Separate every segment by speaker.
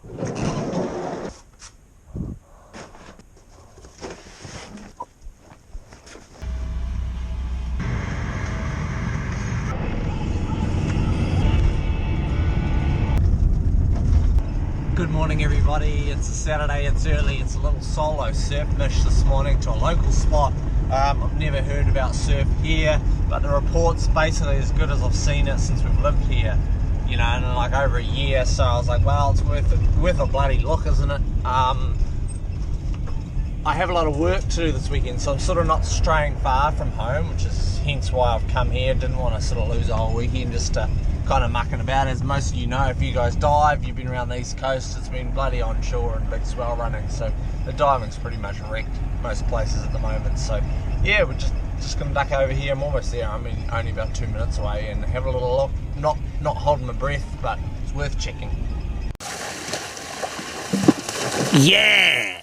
Speaker 1: Good morning everybody, it's a Saturday, it's early, it's a little solo surf mish this morning to a local spot. I've never heard about surf here, but the report's basically as good as I've seen it since we've lived here, you know, in like over a year, so I was like, well, it's worth a bloody look, isn't it? I have a lot of work to do this weekend, so I'm sort of not straying far from home, which is hence why I've come here. Didn't want to sort of lose a whole weekend just to kind of mucking about. As most of you know, if you guys dive, you've been around the east coast, it's been bloody onshore and big swell running, so the diving's pretty much wrecked most places at the moment. So yeah, we're just gonna duck over here. I'm almost there. I mean, only about 2 minutes away, and have a little look. Not holding my breath, but it's worth checking. Yeah.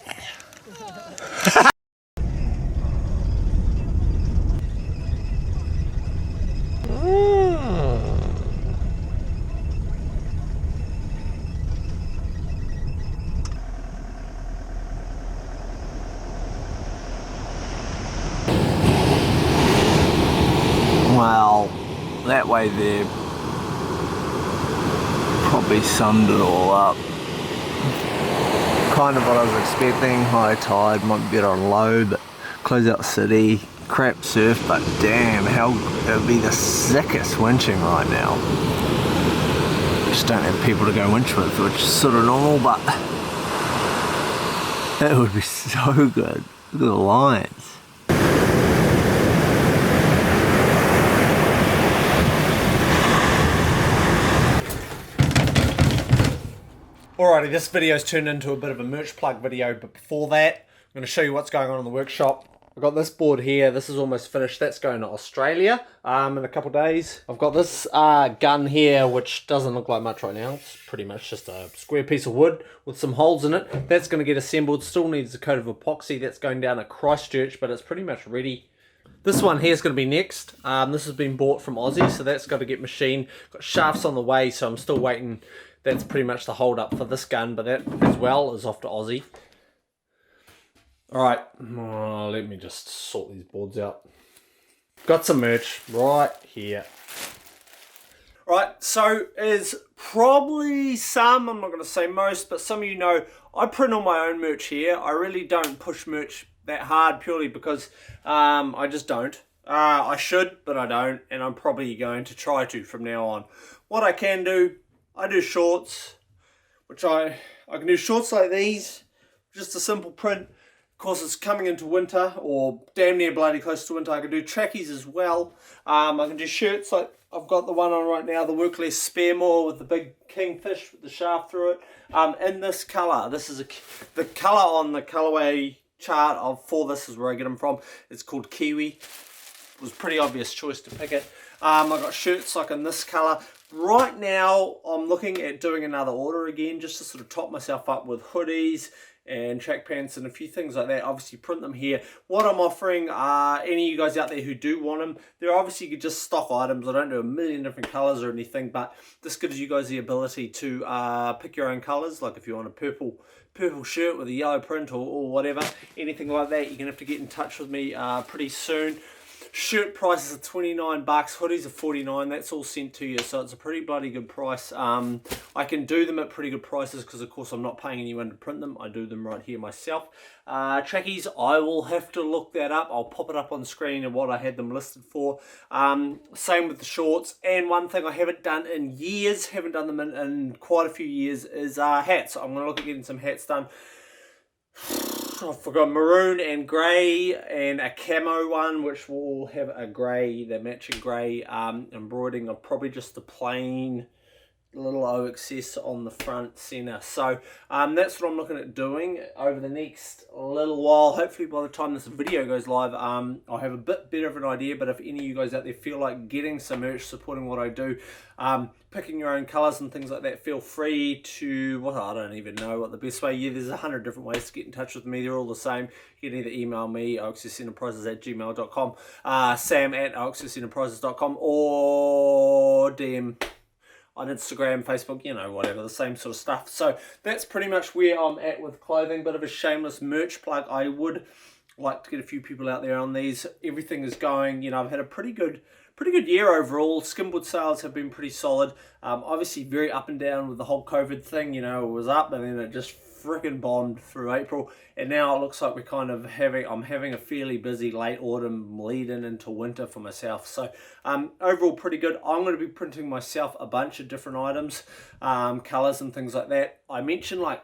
Speaker 1: Well, that way there probably summed it all up. Kind of what I was expecting. High tide, might be better on low, but close out the city, crap surf, but damn, how it would be the sickest winching right now. Just don't have people to go winch with, which is sort of normal, but that would be so good. Look at the lines. Alrighty, this video's turned into a bit of a merch plug video, but before that, I'm going to show you what's going on in the workshop. I've got this board here, this is almost finished, that's going to Australia in a couple of days. I've got this gun here, which doesn't look like much right now. It's pretty much just a square piece of wood with some holes in it. That's going to get assembled, still needs a coat of epoxy. That's going down to Christchurch, but it's pretty much ready. This one here is going to be next. This has been bought from Aussie, so that's got to get machined. Got shafts on the way, so I'm still waiting. That's pretty much the hold up for this gun, but that as well is off to Aussie. Alright, let me just sort these boards out. Got some merch right here. Right, so is probably some, I'm not going to say most, but some of you know, I print all my own merch here. I really don't push merch that hard purely because I just don't. I should, but I don't, and I'm probably going to try to from now on. What I can do, I do shorts, which I can do shorts like these, just a simple print. Of course, it's coming into winter, or damn near bloody close to winter. I can do trackies as well. I can do shirts like I've got the one on right now, the Workless Spearmore with the big kingfish with the shaft through it. In this colour, this is the colour on the colourway chart for this is where I get them from. It's called Kiwi. It was a pretty obvious choice to pick it. I got shirts like in this colour. Right now, I'm looking at doing another order again, just to sort of top myself up with hoodies and track pants and a few things like that. Obviously, print them here. What I'm offering, any of you guys out there who do want them, they're obviously just stock items. I don't do a million different colours or anything, but this gives you guys the ability to pick your own colours. Like if you want a purple shirt with a yellow print or whatever, anything like that, you're going to have to get in touch with me pretty soon. Shirt prices are 29 bucks, hoodies are 49, that's all sent to you, so it's a pretty bloody good price. I can do them at pretty good prices because of course I'm not paying anyone to print them, I do them right here myself. Trackies, I will have to look that up, I'll pop it up on screen and what I had them listed for. Same with the shorts, and one thing I haven't done in years, haven't done them in quite a few years, is hats. I'm going to look at getting some hats done. I've forgot maroon and grey and a camo one, which will have a grey, the matching grey embroidering of probably just the plain little OXS on the front center. So that's what I'm looking at doing over the next little while. Hopefully by the time this video goes live, I'll have a bit better of an idea. But if any of you guys out there feel like getting some merch, supporting what I do, picking your own colors and things like that, feel free to, well, I don't even know what the best way. Yeah, there's 100 different ways to get in touch with me. They're all the same. You can either email me, oxsenterprises@gmail.com, sam@oxsenterprises.com, or DM. on Instagram, Facebook, you know, whatever, the same sort of stuff. So that's pretty much where I'm at with clothing. Bit of a shameless merch plug. I would like to get a few people out there on these. Everything is going, you know, I've had a pretty good year overall. Skimboard sales have been pretty solid. Obviously very up and down with the whole COVID thing, you know, it was up and then it just freaking bombed through April, and now it looks like we're kind of I'm having a fairly busy late autumn lead-in into winter for myself. So overall pretty good. I'm going to be printing myself a bunch of different items, colors and things like that. I mentioned like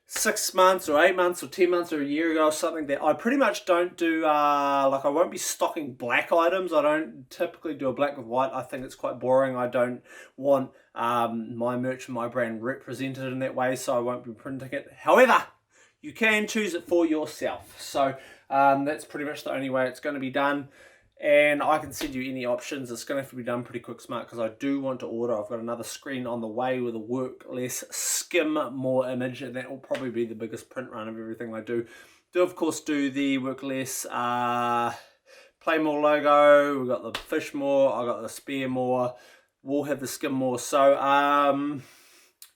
Speaker 1: 6 months or 8 months or 10 months or a year ago or something that I pretty much don't do, like I won't be stocking black items. I don't typically do a black with white. I think it's quite boring. I don't want my merch and my brand represented in that way, so I won't be printing it. However, you can choose it for yourself. So that's pretty much the only way it's going to be done. And I can send you any options. It's going to have to be done pretty quick smart because I do want to order. I've got another screen on the way with a work less skim more image, and that will probably be the biggest print run of everything I do. Of course do the work less play more logo. We've got the fish more. I got the spear more. We'll have the skim more. So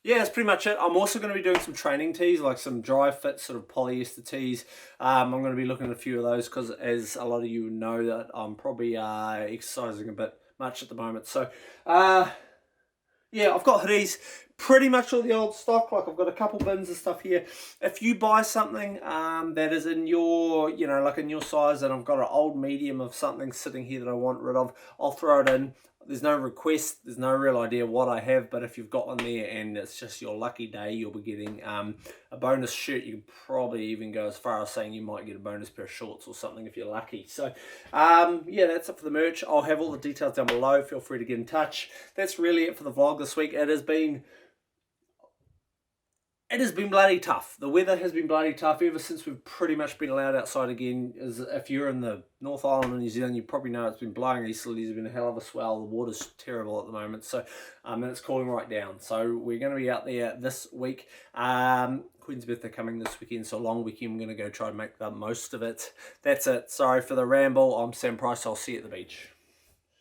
Speaker 1: yeah, that's pretty much it. I'm also going to be doing some training tees, like some dry fit sort of polyester tees. I'm going to be looking at a few of those because, as a lot of you know, that I'm probably exercising a bit much at the moment. So yeah, I've got hoodies, pretty much all the old stock. Like I've got a couple bins of stuff here. If you buy something that is in your, you know, like in your size, and I've got an old medium of something sitting here that I want rid of, I'll throw it in. There's no request, there's no real idea what I have, but if you've got one there and it's just your lucky day, you'll be getting a bonus shirt. You can probably even go as far as saying you might get a bonus pair of shorts or something if you're lucky. So yeah, that's it for the merch. I'll have all the details down below. Feel free to get in touch. That's really it for the vlog this week. It has been bloody tough. The weather has been bloody tough ever since we've pretty much been allowed outside again. As if you're in the North Island of New Zealand, you probably know it's been blowing easterlies. There's been a hell of a swell. The water's terrible at the moment, so and it's cooling right down. So we're going to be out there this week. Queen's birthday coming this weekend, so long weekend. We're going to go try and make the most of it. That's it. Sorry for the ramble. I'm Sam Price. I'll see you at the beach.